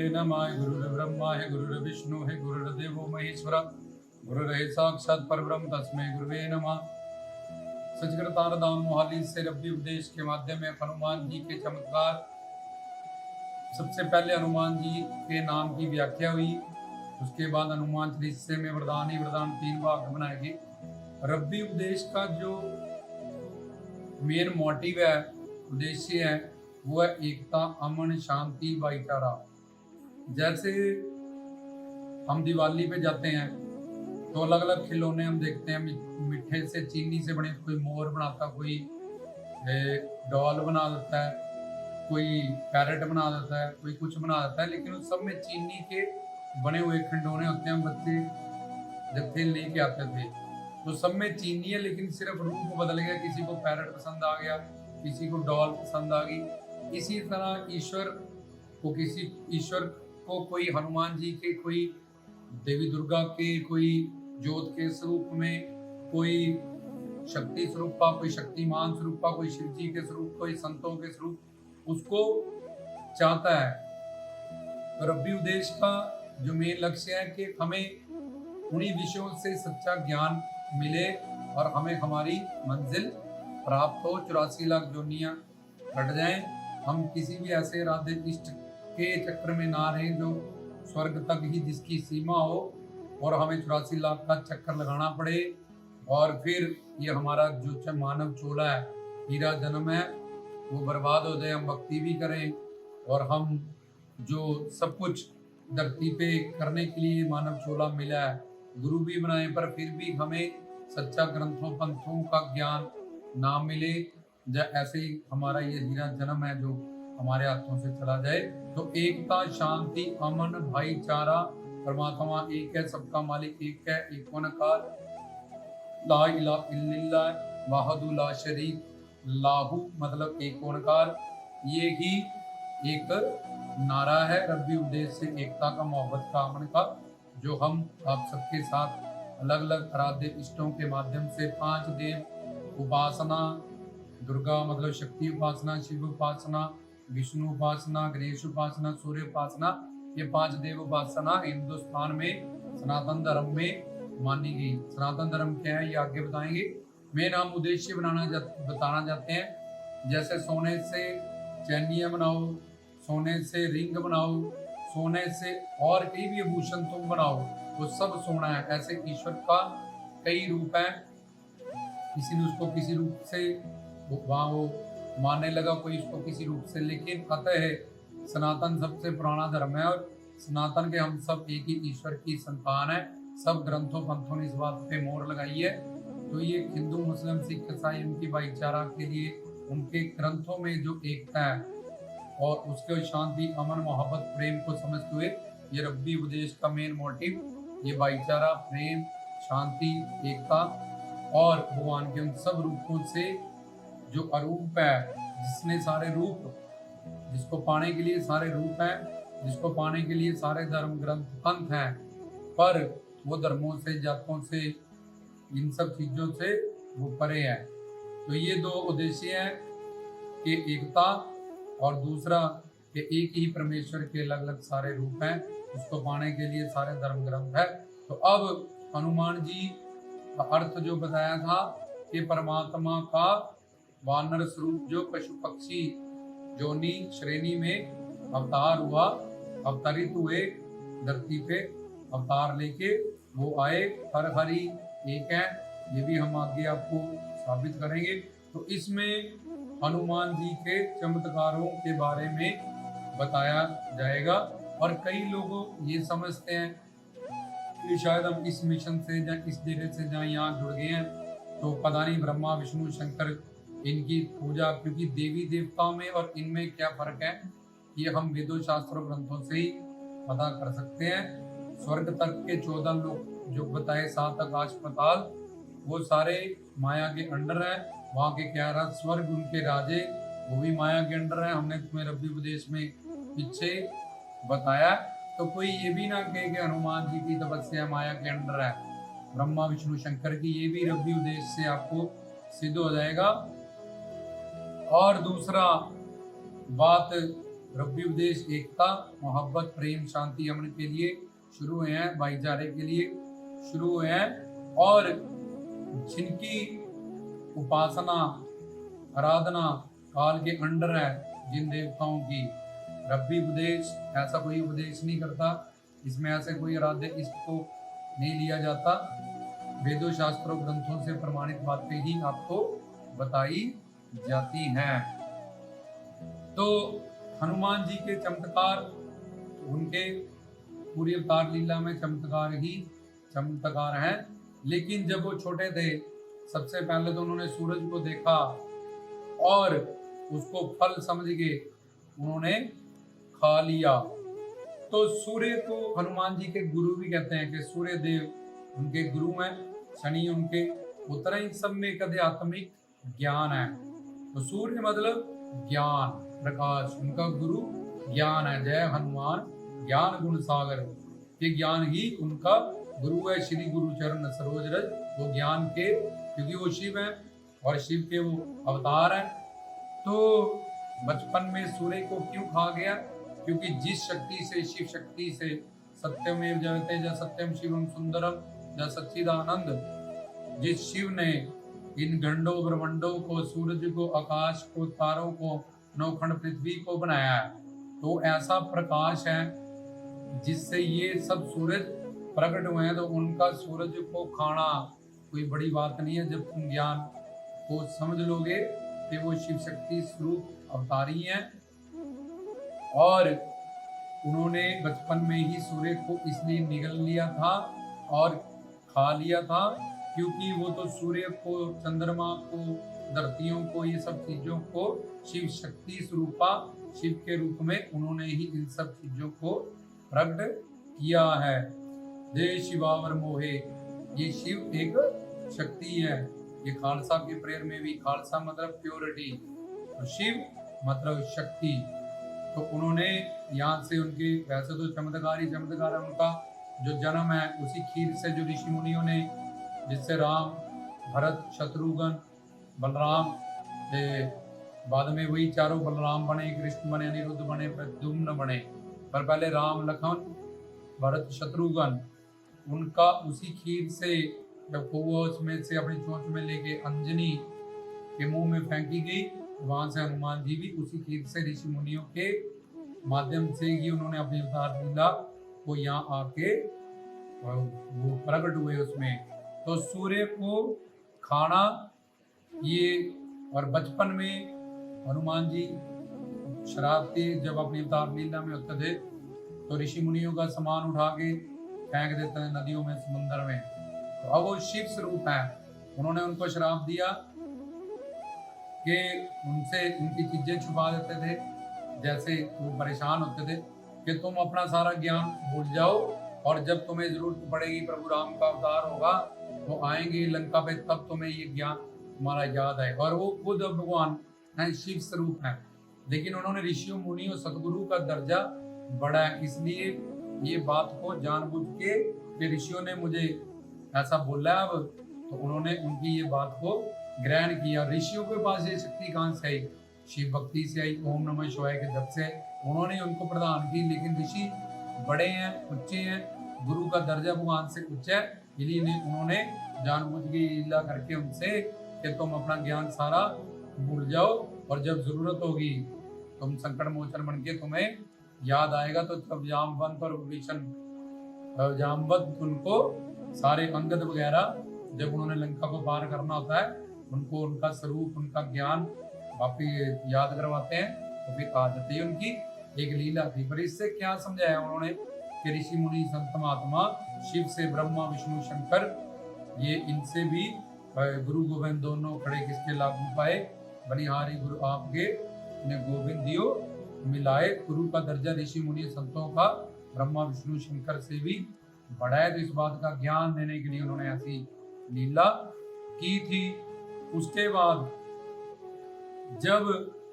नमः। गुरुर्ब्रह्मा है गुरुर्विष्णु है गुरुर्देवो महेश्वरा गुरुर्हे साक्षात परब्रह्म तस्मै गुरुवे नमः। सचकृतार धाम मोहाली से रब्बी उपदेश के माध्यम में हनुमान जी के चमत्कार। सबसे पहले हनुमान जी के नाम की व्याख्या हुई, उसके बाद हनुमान चालीसा में वरदान ही वरदान 3 भाग बनाए गए। रब्बी उपदेश का जो मेन मोटिव है, उद्देश्य है, वो है एकता, अमन, शांति, भाईचारा। जैसे हम दिवाली पे जाते हैं तो अलग अलग खिलौने हम देखते हैं, मिठे से चीनी से बने, कोई मोर बनाता, कोई डॉल बना देता है, कोई पैरेट बना देता है, कोई कुछ बना देता है, लेकिन उस सब में चीनी के बने हुए खिलौने होते हैं। बच्चे जब थे लेके आते थे तो सब में चीनी है, लेकिन सिर्फ रूप बदल गया। किसी को पैरेट पसंद आ गया, किसी को डॉल पसंद आ गई। इसी तरह ईश्वर को कोई हनुमान जी के, कोई देवी दुर्गा के, कोई जोत के स्वरूप में, कोई शक्ति स्वरूप का, कोई शक्तिमान स्वरूप का, कोई शिव जी के स्वरूप, कोई संतों के स्वरूप, उसको चाहता है। तो रब्बी उपदेश का जो मेन लक्ष्य है कि हमें उन्हीं विषयों से सच्चा ज्ञान मिले और हमें हमारी मंजिल प्राप्त हो। 84 लाख जोनियां कट जाएं, हम किसी भी ऐसे राधे इष्ट के चक्कर में ना रहें जो स्वर्ग तक ही जिसकी सीमा हो, और हमें 84 लाख का चक्कर लगाना पड़े और फिर ये हमारा जो मानव चोला है, हीरा जन्म है, वो बर्बाद हो जाए। हम भक्ति भी करें और हम जो सब कुछ धरती पे करने के लिए मानव चोला मिला है, गुरु भी बनाए, पर फिर भी हमें सच्चा ग्रंथों पंथों का ज्ञान ना मिले। ऐसे ही हमारा ये हीरा जन्म है जो हमारे हाथों से चला जाए। तो एकता, शांति, अमन, भाईचारा, परमात्मा एक है, सबका मालिक एक है, एक ओंकार, ला इलाहा इल्लल्लाह वहदहु ला शरीक लाहू, मतलब एक ओंकार। ये ही एक नारा है रब्बी उपदेश से, एकता का, मोहब्बत का, अमन का, जो हम आप सबके साथ अलग अलग आराध्य इष्टों के माध्यम से 5 देव उपासना, दुर्गा मतलब शक्ति उपासना, शिव उपासना, विष्णु उपासना, गणेश उपासना, सूर्य उपासना, ये 5 देव उपासना हिंदुस्तान में सनातन धर्म में मानी गई। सनातन धर्म क्या है ये आगे बताएंगे। मेन हम उद्देश्य बताना चाहते हैं। जैसे सोने से चैनियां बनाओ, सोने से रिंग बनाओ, सोने से और कई भी आभूषण तुम बनाओ, वो सब सोना है। ऐसे ईश्वर का कई रूप है, किसी ने उसको किसी रूप से वहाँ वो मानने लगा, कोई इसको किसी रूप से, लेकिन अतः सनातन सबसे पुराना धर्म है और सनातन के हम सब एक ही ईश्वर की संतान है। सब ग्रंथों पंथों ने इस बात पे मोहर लगाई है। तो ये हिंदू, मुस्लिम, सिख, ईसाई, उनकी भाईचारा के लिए उनके ग्रंथों में जो एकता है और उसके शांति, अमन, मोहब्बत, प्रेम को समझते हुए ये रब्बी उपदेश का मेन मोटिव ये भाईचारा, प्रेम, शांति, एकता और भगवान के उन सब रूपों से जो अरूप है, जिसने सारे रूप, जिसको पाने के लिए सारे रूप हैं, जिसको पाने के लिए सारे धर्म ग्रंथ पंथ हैं, पर वो धर्मों से, जातों से, इन सब चीजों से वो परे है। तो ये 2 उद्देश्य हैं कि एकता और दूसरा कि एक ही परमेश्वर के अलग अलग सारे रूप हैं, उसको पाने के लिए सारे धर्म ग्रंथ है। तो अब हनुमान जी का अर्थ जो बताया था कि परमात्मा का वानर स्वरूप जो पशु पक्षी जोनी श्रेणी में अवतार हुआ, अवतरित हुए धरती पे, अवतार लेके वो आए, हर हरि एक है, ये भी हम आगे आपको साबित करेंगे। तो इसमें हनुमान जी के चमत्कारों के बारे में बताया जाएगा। और कई लोग ये समझते हैं कि शायद हम इस मिशन से या इस जगह से जहाँ यहाँ जुड़ गए हैं तो पता नहीं ब्रह्मा विष्णु शंकर इनकी पूजा, क्योंकि देवी देवताओं में और इनमें क्या फर्क है ये हम वेदों शास्त्रों ग्रंथों से ही पता कर सकते हैं। स्वर्ग तक के 14 लोग जो बताए, 7 आकाश पाताल, वो सारे माया के अंडर है। वहाँ के 11 स्वर्ग, उनके राजे, वो भी माया के अंडर है। हमने तुम्हें रब्बी उपदेश में पीछे बताया। तो कोई ये भी ना कहे कि हनुमान जी की तपस्या माया के अंडर है, ब्रह्मा विष्णु शंकर की, ये भी रब्बी उपदेश से आपको सिद्ध हो जाएगा। और दूसरा बात रब्बी उपदेश एकता, मोहब्बत, प्रेम, शांति, अमन के लिए शुरू हुए हैं, भाईचारे के लिए शुरू हुए हैं। और जिनकी उपासना आराधना काल के अंडर है, जिन देवताओं की, रब्बी उपदेश ऐसा कोई उपदेश नहीं करता, इसमें ऐसे कोई आराध्य इष्ट को नहीं लिया जाता। वेदों शास्त्रों ग्रंथों से प्रमाणित बातें ही आपको बताई जाती हैं। तो हनुमान जी के चमत्कार, उनके पूरी अवतार लीला में चमत्कार ही चमत्कार हैं। लेकिन जब वो छोटे थे, सबसे पहले तो उन्होंने सूरज को देखा और उसको फल समझ के उन्होंने खा लिया। तो सूर्य को हनुमान जी के गुरु भी कहते हैं कि सूर्य देव उनके गुरु हैं, शनि उनके उत्तर, इन सब में एक आध्यात्मिक ज्ञान है। तो सूर्य मतलब ज्ञान, प्रकाश, उनका गुरु ज्ञान है। जय हनुमान ज्ञान गुण सागर, ये ज्ञान ही उनका गुरु है। श्री गुरु चरण सरोज रज, वो ज्ञान के, क्योंकि वो शिव है और शिव के वो अवतार हैं। तो बचपन में सूर्य को क्यों खा गया? क्योंकि जिस शक्ति से, शिव शक्ति से, सत्यमेव जयते ज सत्यम शिवम सुंदरम ज सच्चिदानंद, जिस शिव ने इन गंडों ब्रह्मंडों को, सूरज को, आकाश को, तारों को, नौखंड पृथ्वी को बनाया है, तो ऐसा प्रकाश है जिससे ये सब सूरज प्रकट हुए हैं। तो उनका सूरज को खाना कोई बड़ी बात नहीं है। जब तुम ज्ञान को समझ लोगे कि वो शिव शक्ति स्वरूप अवतारी हैं। और उन्होंने बचपन में ही सूर्य को इसलिए निगल लिया था और खा लिया था, क्योंकि वो तो सूर्य को, चंद्रमा को, धरतियों को, ये सब चीजों को शिव शक्ति स्वरूपा, शिव के रूप में उन्होंने ही इन सब चीजों को प्रकट किया है। जय शिवावर मोहे, ये शिव एक शक्ति है। ये खालसा के प्रेयर में भी, खालसा मतलब प्योरिटी, तो शिव मतलब शक्ति। तो उन्होंने यहाँ से उनके, वैसे तो चमत्कार ही चमत्कार है उनका, जो जन्म है उसी खीर से, जो ऋषि मुनियों ने, जिससे राम, भरत, शत्रुघ्न, बलराम, बाद में वही चारों बलराम बने, कृष्ण बने, अनिरुद्ध बने, प्रद्युम्न बने। पर पहले राम, लखन, भरत, शत्रुघ्न, उनका उसी खीर से जब वो उसमें से अपनी चोंच में लेके अंजनी के मुंह में फेंकी गई, वहां से हनुमान जी भी उसी खीर से ऋषि मुनियों के माध्यम से ही उन्होंने अपनी अवतार लीला को यहाँ आके वो प्रकट हुए उसमें। तो सूर्य को खाना ये, और बचपन में हनुमान जी शरारती जब अपनी अवतार लीला में होते थे, तो ऋषि मुनियों का सामान उठा के फेंक देते हैं नदियों में, समुद्र में। तो अब वो शिव स्वरूप है, उन्होंने उनको श्राप दिया कि उनसे उनकी चीजें छुपा देते थे। जैसे वो परेशान होते थे कि तुम अपना सारा ज्ञान भूल जाओ, और जब तुम्हें जरूरत पड़ेगी, प्रभु राम का अवतार होगा, वो आएंगे लंका पे, तब तुम्हें ये ज्ञान तुम्हारा याद आएगा। और वो खुद भगवान है, शिव स्वरूप है। लेकिन उन्होंने ऋषियों, मुनियों, सदगुरु का दर्जा बढ़ा है, इसलिए ये बात को जानबूझ के कि ऋषियों ने मुझे ऐसा बोला है अब, तो उन्होंने उनकी ये बात को ग्रहण किया। ऋषियों के पास ये शक्ति कहाँ से आई? शिव भक्ति से आई, ओम नमः शिवाय के जप से उन्होंने उनको प्रदान की। लेकिन ऋषि बड़े हैं, उच्चे हैं, गुरु का दर्जा भगवान से उच्च है, इसलिए उन्होंने जानबूझ के लीला करके उनसे कि तुम अपना ज्ञान सारा भूल जाओ, और जब जरूरत होगी तुम संकट मोचन बन के तुम्हें याद आएगा। तो तब जामवंत और विभीषण, जामवंत उनको सारे अंगद वगैरह, जब उन्होंने लंका को पार करना होता है, उनको उनका स्वरूप, उनका ज्ञान वापिस याद करवाते हैं। तो फिर आ जाती है उनकी एक लीला थी। पर इससे क्या समझाया उन्होंने कि ऋषि मुनि संत महात्मा, शिव से ब्रह्मा, विष्णु, शंकर, ये इनसे भी गुरु गोविंद दोनों खड़े किसके लागू पाए, बनिहारी गुरु आपके ने गोविंद दियो मिलाए। गुरु का दर्जा ऋषि मुनि संतों का ब्रह्मा, विष्णु, शंकर से भी बड़ा है। तो इस बात का ज्ञान देने के लिए उन्होंने ऐसी लीला की थी। उसके बाद जब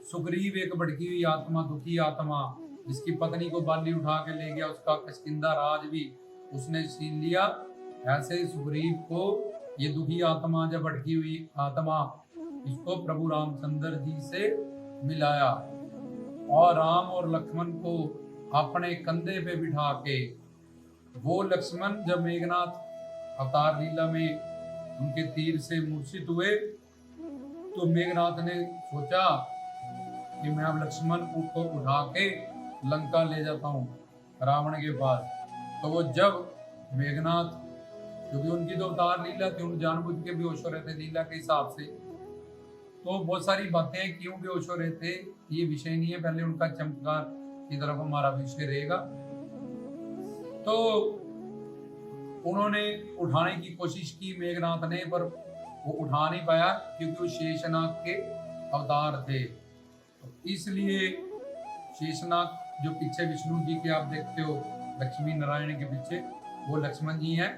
सुग्रीव, एक भटकी हुई आत्मा, दुखी आत्मा, जिसकी पत्नी को बाली उठा के ले गया, उसका किष्किंधा राज भी उसने छीन लिया, ऐसे सुग्रीव को ये दुखी आत्मा, जब भटकी हुई आत्मा, इसको प्रभु रामचंद्र जी से मिलाया। और राम और लक्ष्मण को अपने कंधे पे बिठा के, वो लक्ष्मण जब मेघनाथ अवतार लीला में उनके तीर से मूर्छित हुए, तो मेघनाथ ने सोचा कि मैं अब लक्ष्मण को उठा के लंका ले जाता हूँ रावण के पास। तो वो जब मेघनाथ, क्योंकि उनकी तो अवतार लीला थी, उन जानबूझ के बेहोश हो रहे थे लीला के हिसाब से, तो बहुत सारी बातें क्यों बेहोश हो रहे थे ये विषय नहीं है, पहले उनका चमत्कार की तरफ हमारा विषय रहेगा। तो उन्होंने उठाने की कोशिश की मेघनाथ ने, पर वो उठा नहीं पाया क्योंकि वो शेषनाग के अवतार थे। तो इसलिए शेषनाग जो पीछे विष्णु जी के आप देखते हो लक्ष्मी नारायण के पीछे, वो लक्ष्मण जी हैं,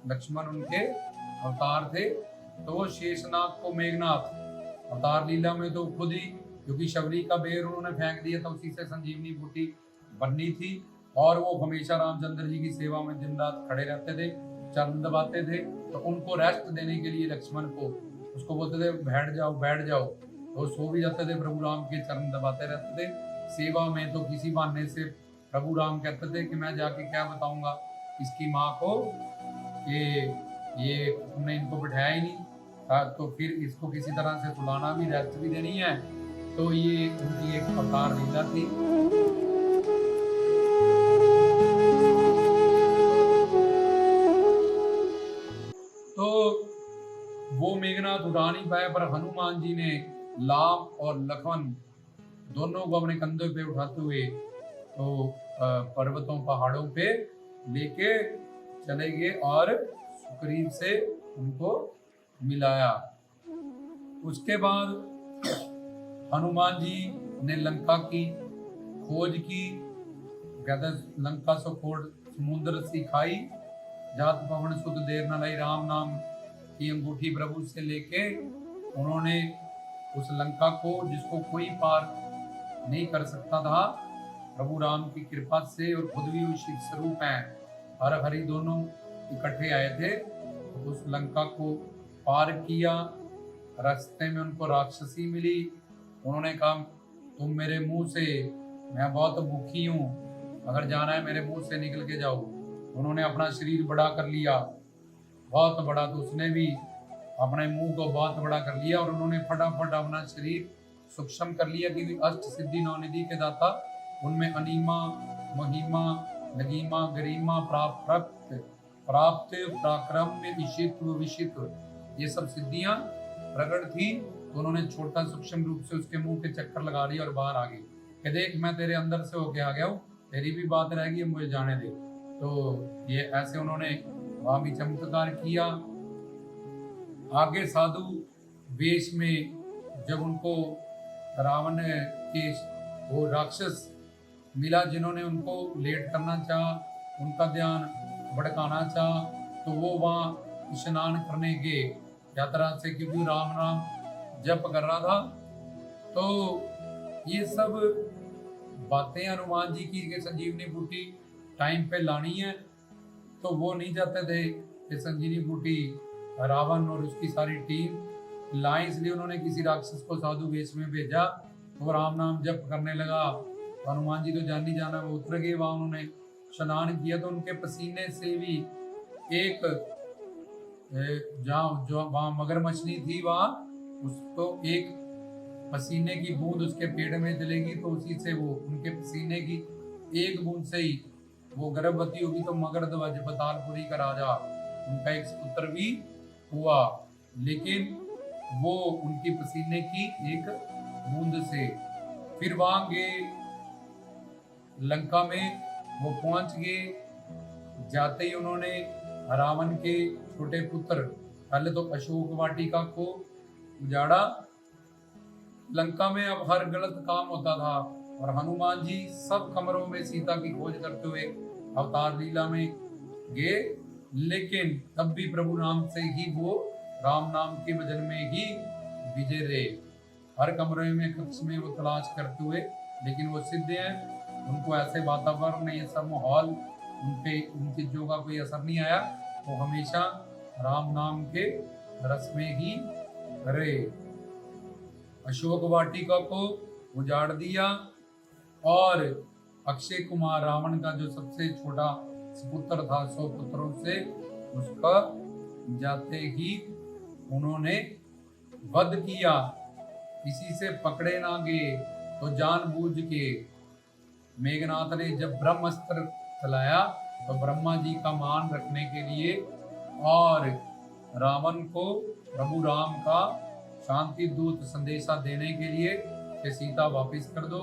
लक्ष्मण उनके अवतार थे। तो वो शेषनाग को मेघनाथ अवतार लीला में तो खुद ही, क्योंकि शबरी का बेर उन्होंने फेंक दिया था, उसी से संजीवनी बूटी बननी थी, और वो हमेशा रामचंद्र जी की सेवा में दिन रात खड़े रहते थे, चरण दबाते थे। तो उनको रेस्ट देने के लिए लक्ष्मण को, उसको बोलते थे बैठ जाओ बैठ जाओ, तो सो भी जाते थे, प्रभु राम के चरण दबाते रहते थे सेवा में। तो किसी बहाने से प्रभु राम कहते थे कि मैं जाके क्या बताऊंगा इसकी माँ को कि ये तुमने इनको बिठाया ही नहीं, तो फिर इसको किसी तरह से सुलाना भी, रेस्ट भी देनी है। तो ये उनकी एक अवतार लीला थी। तो वो मेघनाथ उठा नहीं पाए, पर हनुमान जी ने लाम और लखन दोनों को अपने कंधों पे उठाते हुए तो पर्वतों पहाड़ों पे लेके चले गए और सुग्रीव से उनको मिलाया। उसके बाद हनुमान जी ने लंका की खोज की, कहते लंका सो खोड़ समुद्र सी खाई, जात पवन सुध देर न लाई, राम नाम की अंगूठी प्रभु से लेके उन्होंने उस लंका को, जिसको कोई पार नहीं कर सकता था, प्रभु राम की कृपा से, और खुद भी शिव स्वरूप हैं, हर हरि दोनों इकट्ठे आए थे, तो उस लंका को पार किया। रास्ते में उनको राक्षसी मिली, उन्होंने कहा तुम मेरे मुंह से, मैं बहुत भूखी हूँ, अगर जाना है मेरे मुंह से निकल के जाओ। उन्होंने अपना शरीर बड़ा कर लिया, बहुत बड़ा, तो उसने भी अपने मुंह को बहुत बड़ा कर लिया, और उन्होंने फटाफट अपना शरीर सूक्ष्म कर लिया, क्योंकि अष्ट सिद्धि नवनिधि के दाता, उनमें अनीमा महिमा लगीमा गरिमा प्राप्त प्राप्त पराक्रम्य ईशित्व विशित्व, ये सब सिद्धियां प्रकट थी। तो उन्होंने छोटा सूक्ष्म रूप से उसके मुंह के चक्कर लगा लिया और बाहर आ गए कि देख मैं तेरे अंदर से होके आ गया हूँ, तेरी भी बात रहेगी, मुझे जाने दे। तो ये ऐसे उन्होंने वहां भी चमत्कार किया। आगे साधु वेश में जब उनको रावण के वो राक्षस मिला, जिन्होंने उनको लेट करना चाहा, उनका ध्यान भड़काना चाहा, तो वो वहाँ स्नान करने गए यात्रा से, क्योंकि राम नाम जप कर रहा था। तो ये सब बातें हनुमान जी की संजीवनी बूटी टाइम पे लानी है, तो वो नहीं चाहते थे कि संजीवनी बूटी रावण और उसकी सारी टीम लाए, इसलिए उन्होंने किसी राक्षस को साधु वेश में भेजा, वो राम नाम जप करने लगा। तो हनुमान जी तो जान ही जाना, वो उतर गए वहां, उन्होंने स्नान किया, तो उनके पसीने से भी एक जहाँ जो वहाँ मगर मछली थी, वहाँ उसको एक पसीने की बूंद उसके पेट में चलेगी, तो उसी से वो उनके पसीने की एक बूंद से ही वो गर्भवती होगी, तो मगर ध्वज बतालपुरी का राजा, उनका एक पुत्र भी हुआ, लेकिन वो उनकी पसीने की एक बूंद से। फिर वहां गए लंका में, वो पहुंच गए, जाते ही उन्होंने रावण के छोटे पुत्र, पहले तो अशोक वाटिका को उजाड़ा। लंका में अब हर गलत काम होता था, और हनुमान जी सब कमरों में सीता की खोज करते हुए अवतार लीला में गए, लेकिन तब भी प्रभु नाम से ही वो राम नाम के भजन में ही विजय रहे। हर कमरे में कक्ष में वो तलाश करते हुए, लेकिन वो सिद्ध हैं, उनको ऐसे वातावरण, ये सब माहौल, उनपे उन चीजों का कोई असर नहीं आया, वो हमेशा राम नाम के रस में ही रहे। अशोक वाटिका को उजाड़ दिया, और अक्षय कुमार रावण का जो सबसे छोटा पुत्र था 100 पुत्रों से, उसका जाते ही उन्होंने वध किया। किसी से पकड़े ना गए, तो जानबूझ के मेघनाथ ने जब ब्रह्मास्त्र चलाया तो ब्रह्मा जी का मान रखने के लिए और रावण को प्रभु राम का शांति दूत संदेशा देने के लिए कि सीता वापस कर दो,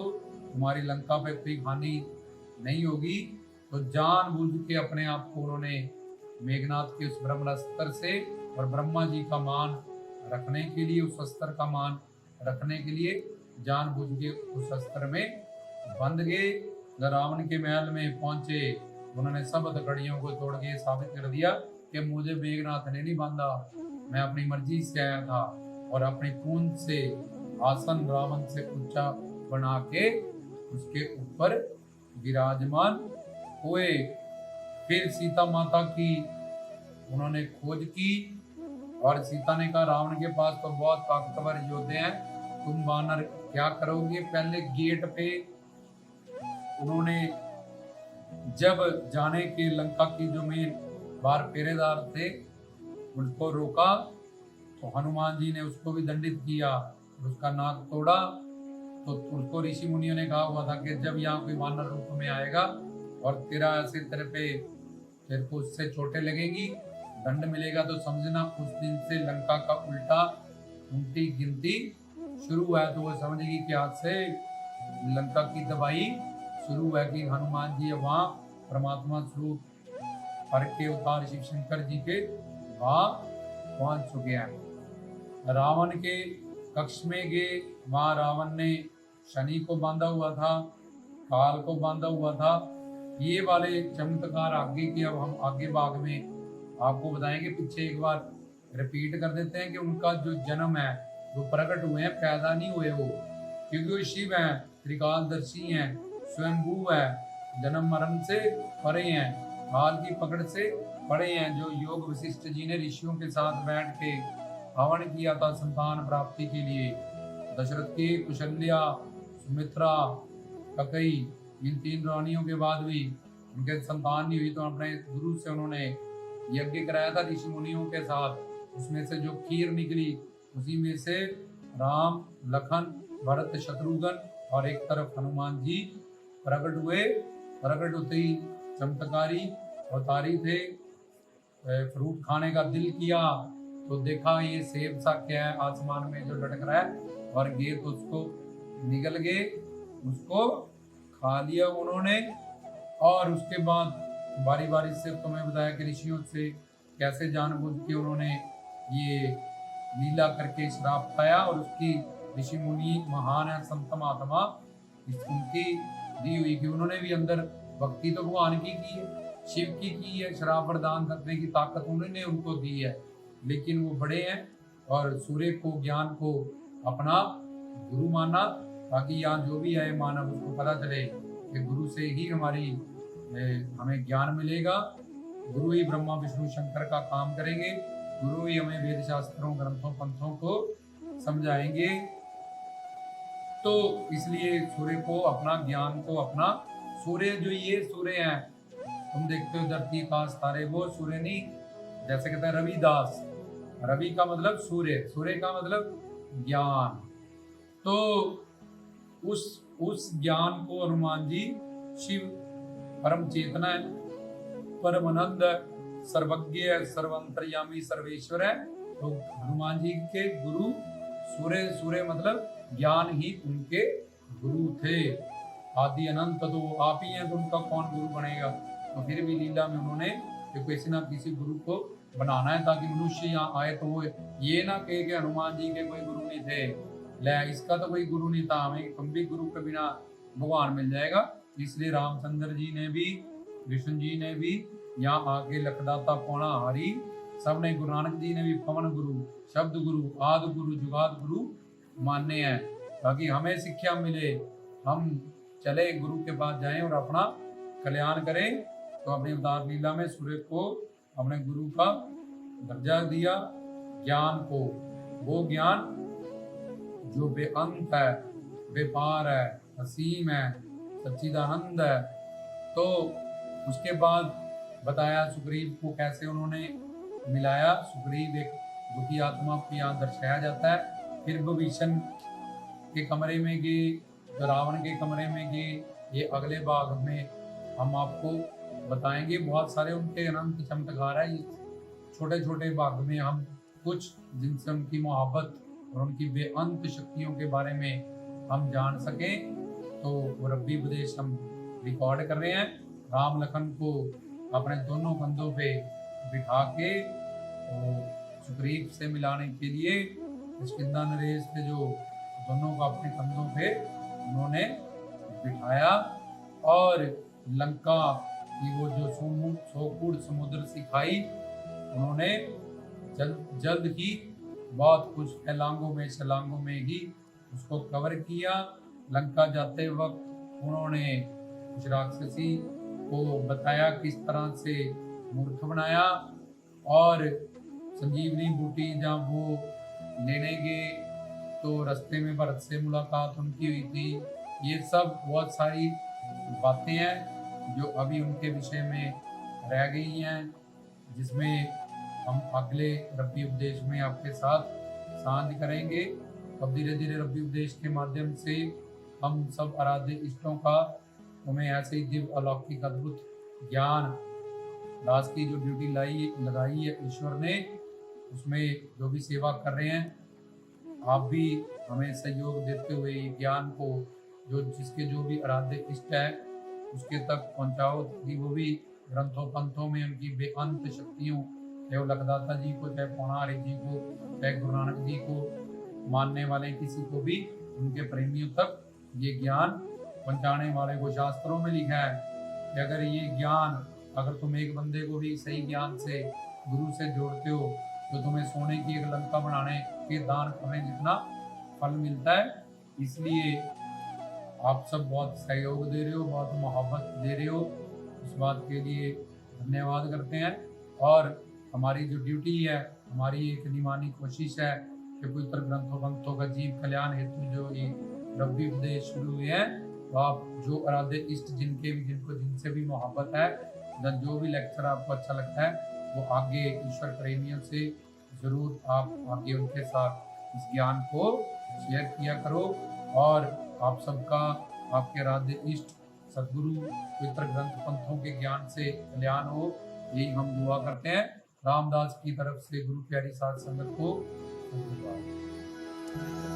तुम्हारी लंका पे कोई हानि नहीं होगी, तो जानबूझ के अपने आप को उन्होंने मेघनाथ के उस ब्रह्मास्त्र से और ब्रह्मा जी का मान रखने के लिए, उस अस्त्र का मान रखने के लिए जानबूझ के उस अस्त्र में बंध गए। जब रावण के महल में पहुंचे, उन्होंने सब हथकड़ियों को तोड़ के साबित कर दिया कि मुझे मेघनाथ ने नहीं बांधा, मैं अपनी मर्जी से आया था, और अपनी पूंछ से आसन रावण से ऊंचा बना के उसके ऊपर विराजमान हुए। फिर सीता माता की उन्होंने खोज की और सीता ने कहा रावण के पास तो बहुत ताकतवर योद्धे हैं, तुम वानर क्या करोगे। पहले गेट पे उन्होंने जब जाने के लंका की जो मेन बार पहरेदार थे उनको रोका, तो हनुमान जी ने उसको भी दंडित किया, उसका नाक तोड़ा। तो उसको ऋषि मुनियों ने कहा हुआ था कि जब यहाँ कोई वानर रूप में आएगा और तेरा ऐसे तेरे को उससे चोटें लगेगी, दंड मिलेगा, तो समझना उस दिन से लंका का उल्टी गिनती शुरू है। तो वो समझेगी कि आज से लंका की तबाही शुरू है कि हनुमान जी वहाँ परमात्मा स्वरूप हर के अवतार शिव शंकर जी के वहाँ पहुंच चुके हैं। रावण के कक्ष में गए, वहाँ रावण ने शनि को बांधा हुआ था, काल को बांधा हुआ था। ये वाले चमत्कार आगे की अब हम आगे भाग में आपको बताएंगे। पीछे एक बार रिपीट कर देते हैं कि उनका जो जन्म है वो प्रकट हुए हैं, पैदा नहीं हुए वो, क्योंकि वो शिव हैं, त्रिकालदर्शी हैं, स्वयंभू है, जन्म मरण से परे हैं, काल की पकड़ से परे हैं। जो योग वशिष्ठ जी ने ऋषियों के साथ बैठ के हवन किया था संतान प्राप्ति के लिए, दशरथ की कुशल्या, सुमित्रा, ककई, इन 3 रानियों के बाद भी उनके संतान नहीं हुई, तो अपने गुरु से उन्होंने यज्ञ कराया था ऋषि मुनियों के साथ। उसमें से जो खीर निकली उसी में से राम, लखन, भरत, शत्रुघ्न और एक तरफ हनुमान जी प्रकट हुए। प्रकट होते ही चमत्कारी अवतारी थे। फ्रूट खाने का दिल किया तो देखा ये सेब सा क्या है आसमान में जो लटक रहा है, और गे तो उसको निगल गए, उसको खा लिया उन्होंने। और उसके बाद बारी बारी से तुम्हें बताया कि ऋषियों से कैसे जानबूझ के उन्होंने ये लीला करके श्राप पाया, और उसकी ऋषि मुनि महान है, संत महात्मा उनकी दी हुई कि उन्होंने भी अंदर भक्ति तो भगवान की है, शिव की है, श्राप वरदान करने की ताकत उन्होंने उनको दी है, लेकिन वो बड़े हैं और सूर्य को ज्ञान को अपना गुरु माना, ताकि यहाँ जो भी आए मानव उसको पता चले कि गुरु से ही हमें ज्ञान मिलेगा, गुरु ही ब्रह्मा विष्णु शंकर का काम करेंगे, गुरु ही हमें वेद शास्त्रों ग्रंथों पंथों को समझाएंगे। तो इसलिए सूर्य को अपना ज्ञान को अपना, सूर्य जो ये सूर्य हैं तुम देखते हो धरती आकाश तारे, वो सूर्य नहीं, जैसे कहते हैं रविदास, रवि का मतलब सूर्य, सूर्य का मतलब ज्ञान। तो उस ज्ञान को हनुमान जी, शिव परम चेतना है, परमानंद है, सर्वज्ञ है, सर्वंतर्यामी सर्वेश्वर है। तो हनुमान जी के गुरु सूर्य, सूर्य मतलब ज्ञान ही उनके गुरु थे। आदि अनंत तो आप ही हैं, तो उनका कौन गुरु बनेगा। तो फिर भी लीला में उन्होंने किसी ना किसी गुरु को बनाना है, ताकि मनुष्य यहाँ आए तो वो ये ना कहे कि हनुमान जी के कोई गुरु नहीं थे, ले इसका तो कोई गुरु नहीं था, हम भी गुरु के बिना भगवान मिल जाएगा। इसलिए रामचंद्र जी ने भी, विष्णु जी ने भी यहाँ आके लखदाता पौना हरि, सबने, गुरु नानक जी ने भी पवन गुरु, शब्द गुरु, आदि गुरु, जुगाद गुरु मानने हैं, ताकि हमें शिक्षा मिले, हम चले गुरु के पास जाएं और अपना कल्याण करें। तो अपनी अवतार लीला में सूर्य को अपने गुरु का दर्जा दिया, ज्ञान को, वो ज्ञान जो बेअंत है, बेपार है, असीम है, सच्चिदानंद है। तो उसके बाद बताया सुग्रीव को कैसे उन्होंने मिलाया। सुग्रीव एक दुखी आत्मा को यहाँ दर्शाया जाता है। फिर विभीषण के कमरे में गए, जो रावण के कमरे में गए, ये अगले भाग में हम आपको बताएंगे। बहुत सारे उनके अनंत चमत्कार है। छोटे छोटे भाग में हम कुछ जिनसे उनकी मोहब्बत और उनकी बेअंत शक्तियों के बारे में हम जान सकें, तो वो रब्बी उपदेश हम रिकॉर्ड कर रहे हैं। राम लखन को अपने दोनों कंधों पे बिठा के सुग्रीव से मिलाने के लिए किष्किंधा नरेश से जो दोनों को अपने कंधों पे उन्होंने बिठाया और लंका की वो जो सोकूड़ समुद्र सिखाई उन्होंने जल्द ही बहुत कुछ छलांगों में ही उसको कवर किया। लंका जाते वक्त उन्होंने उस राक्षसी को बताया किस तरह से मूर्ख बनाया, और संजीवनी बूटी जब वो लेने गए तो रास्ते में भरत से मुलाकात उनकी हुई थी। ये सब बहुत सारी बातें हैं जो अभी उनके विषय में रह गई हैं, जिसमें हम अगले रब्बी उपदेश में आपके साथ साझ करेंगे। अब धीरे धीरे रब्बी उपदेश के माध्यम से हम सब आराध्य इष्टों का तुम्हें ऐसे ही दिव्य अलौकिक अद्भुत ज्ञान दास की जो ड्यूटी लगाई है ईश्वर ने, उसमें जो भी सेवा कर रहे हैं आप भी हमें सहयोग देते हुए ज्ञान को जो जिसके जो भी आराध्य इष्ट है उसके तक पहुंचाओ, ताकि वो भी ग्रंथों पंथों में उनकी बेअंत शक्तियों, चाहे वो लखदाता जी को, चाहे पौनारी जी को, चाहे गुरु नानक जी को मानने वाले किसी को भी उनके प्रेमियों तक ये ज्ञान पहुंचाने वाले को शास्त्रों में लिखा है कि अगर ये ज्ञान, अगर तुम एक बंदे को भी सही ज्ञान से गुरु से जोड़ते हो तो तुम्हें सोने की एक लंका बनाने के दान करने जितना फल मिलता है। इसलिए आप सब बहुत सहयोग दे रहे हो, बहुत मोहब्बत दे रहे हो, इस बात के लिए धन्यवाद करते हैं। और हमारी जो ड्यूटी है, हमारी एक निमानी कोशिश है कि पवित्र ग्रंथों ग्रंथों का जीव कल्याण हेतु जो ये रब्बी उपदेश शुरू हुए हैं, तो आप जो आराध्य इष्ट जिनसे भी मोहब्बत है, जो भी लेक्चर आपको अच्छा लगता है वो आगे ईश्वर प्रेमियों से जरूर आप आगे उनके साथ इस ज्ञान को शेयर किया करो। और आप सबका, आपके आराध्य इष्ट सदगुरु पवित्र ग्रंथ पंथों के ज्ञान से कल्याण हो, यही हम दुआ करते हैं। रामदास की तरफ से गुरु प्यारी साध संगत को धन्यवाद।